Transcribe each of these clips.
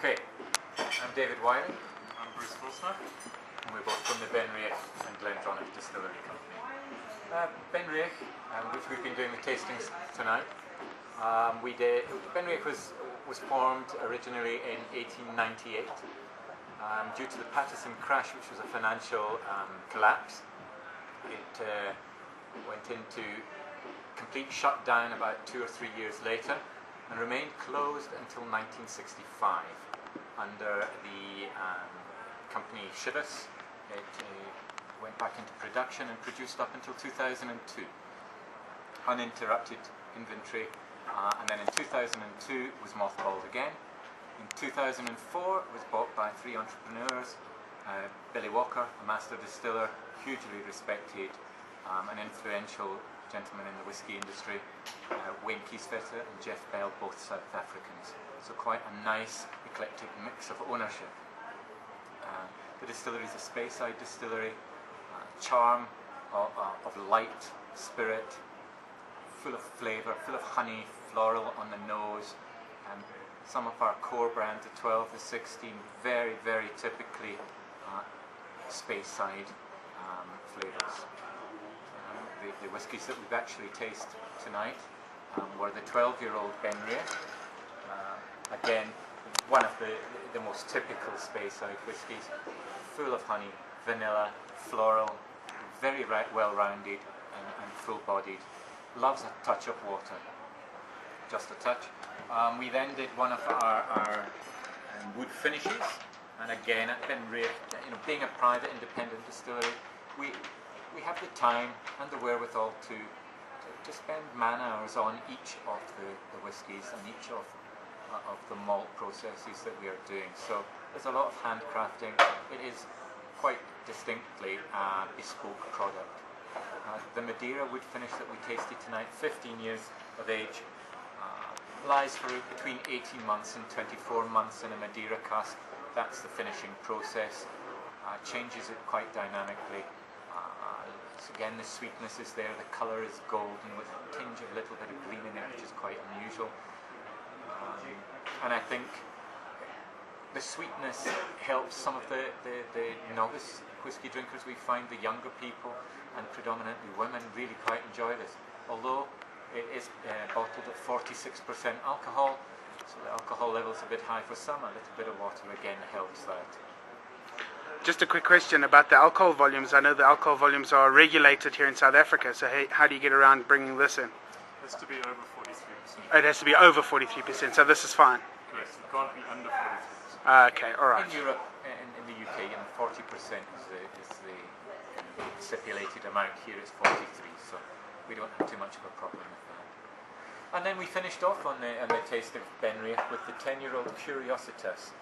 Okay, I'm David Wiley. I'm Bruce Fulsner. And we're both from the BenRiach and Glen Dronach Distillery Company. BenRiach, which we've been doing the tastings tonight, BenRiach was formed originally in 1898 due to the Patterson crash, which was a financial collapse. It went into complete shutdown about 2 or 3 years later and remained closed until 1965 under the company Chivas. It went back into production and produced up until 2002. Uninterrupted inventory, and then in 2002 was mothballed again. In 2004 it was bought by 3 entrepreneurs, Billy Walker, a master distiller, hugely respected and influential gentleman in the whisky industry, Wayne Kieswetter and Jeff Bell, both South Africans. So quite a nice eclectic mix of ownership. The distillery is a Speyside distillery, charm of light spirit, full of flavour, full of honey, floral on the nose. Some of our core brands, the 12, the 16, very, very typically Speyside flavours. The whiskies that we've actually tasted tonight were the 12-year-old BenRiach. Again, one of the most typical Speyside whiskies, full of honey, vanilla, floral, very well-rounded and full-bodied. Loves a touch of water, just a touch. We then did one of our wood finishes, and again at BenRiach, being a private independent distillery, we have the time and the wherewithal to spend man-hours on each of the whiskies and each of the malt processes that we are doing. So there's a lot of handcrafting. It is quite distinctly a bespoke product. The Madeira wood finish that we tasted tonight, 15 years of age, lies for between 18 months and 24 months in a Madeira cask. That's the finishing process. Changes it quite dynamically. So again, the sweetness is there, the colour is golden with a tinge of a little bit of green in it, which is quite unusual. And I think the sweetness helps some of the novice whisky drinkers. We find the younger people, and predominantly women, really quite enjoy this. Although it is bottled at 46% alcohol, so the alcohol level is a bit high for some, a little bit of water again helps that. Just a quick question about the alcohol volumes. I know the alcohol volumes are regulated here in South Africa, so how do you get around bringing this in? It has to be over 43%. It has to be over 43%, so this is fine? Yes, it can't be under 43%. Okay, alright. In Europe, in the UK, 40% is the stipulated amount. Here it's 43, so we don't have too much of a problem with that. And then we finished off on the taste of BenRiach with the 10-year-old Curiositas,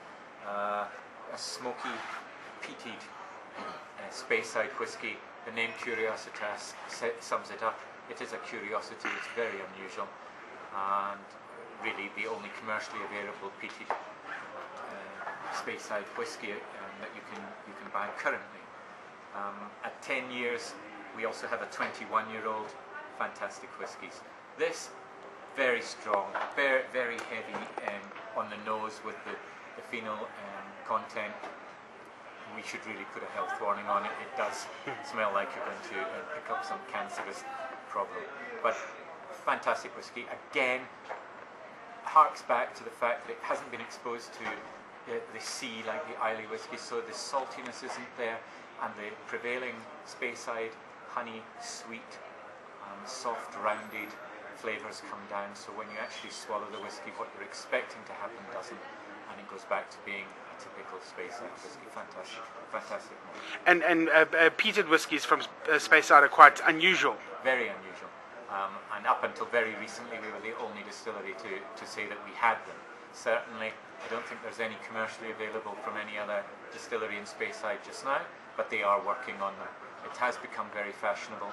a smoky, peated Speyside whisky. The name Curiositas sums it up. It is a curiosity. It's very unusual, and really the only commercially available peated Speyside whisky that you can buy currently. At 10 years, we also have a 21-year-old fantastic whiskies. This very strong, very, very heavy on the nose with the phenol content. We should really put a health warning on it. It does smell like you're going to pick up some cancerous problem. But fantastic whiskey. Again, harks back to the fact that it hasn't been exposed to the sea like the Islay whisky, so the saltiness isn't there, and the prevailing Speyside honey, sweet, soft, rounded flavours come down. So when you actually swallow the whiskey, what you're expecting to happen doesn't, and it goes back to being a typical Speyside whisky. Fantastic, fantastic. And peated whiskies from Speyside are quite unusual. Very unusual. And up until very recently, we were the only distillery to say that we had them. Certainly, I don't think there's any commercially available from any other distillery in Speyside just now, but they are working on them. It has become very fashionable.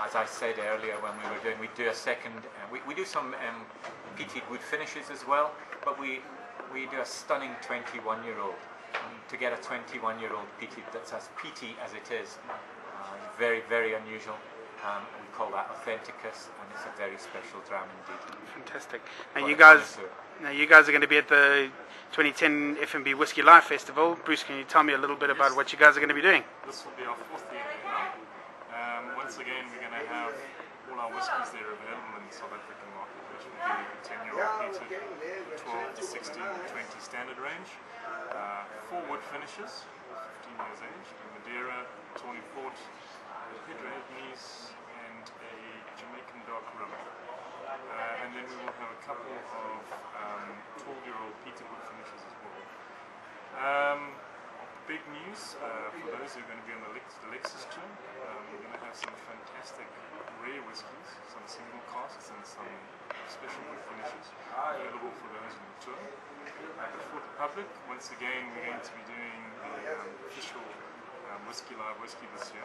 As I said earlier, when we do a second, we do some peated wood finishes as well, but we do a stunning 21-year-old. To get a 21-year-old peated that's as peaty as it is very, very unusual. We call that Authenticus, and it's a very special dram indeed. Fantastic. Now you guys are going to be at the 2010 FNB WHisky Live Festival. Bruce, can you tell me a little bit about what you guys are going to be doing? This will be our 4th year now. Once again, we're going to have all our whiskies there available in the South African market, which will be the 10-year-old peated, 12 to 16, 20 standard range, 4 wood finishes, 15 years aged, a Madeira, Tawny Port, a Pedro Ebony's, and a Jamaican dark rum. And then we will have a couple of 12-year-old peated wood finishes as well. Big news for those who are going to be on the Lexus tour. We're going to have some fantastic rare whiskies, some single casks and some special wood finishes available for those on the tour. But for the public, once again, we're going to be doing the official WHisky Live Whisky this year,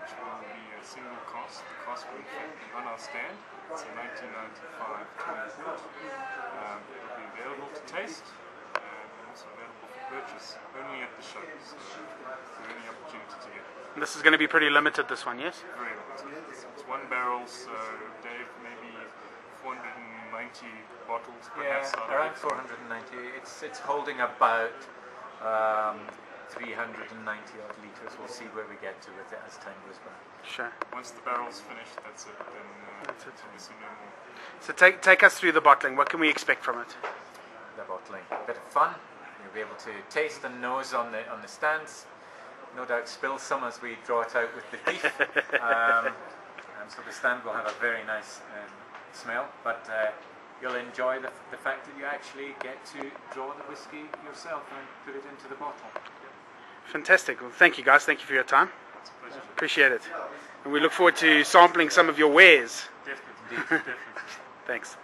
which will be a single cask. The cask will in fact be on our stand. It's a 1995 Tawny Port. It will be available to taste. Also available for purchase only at the show, so the only opportunity to get it. And this is going to be pretty limited, this one, yes? Very limited. It's 1 barrel, so Dave, maybe 490 bottles perhaps. Yeah, around 490. It's holding about 390 odd litres. We'll see where we get to with it as time goes by. Sure. Once the barrel's finished, that's it. Then That's it. obviously no more. So take us through the bottling. What can we expect from it? The bottling, a bit of fun. You'll be able to taste and nose on the stands. No doubt spill some as we draw it out with the beef. So the stand will have a very nice smell, but you'll enjoy the fact that you actually get to draw the whiskey yourself and put it into the bottle. Fantastic. Well, thank you guys. Thank you for your time. It's a pleasure. Appreciate it. And we look forward to sampling some of your wares. Definitely. Indeed. Definitely. Thanks.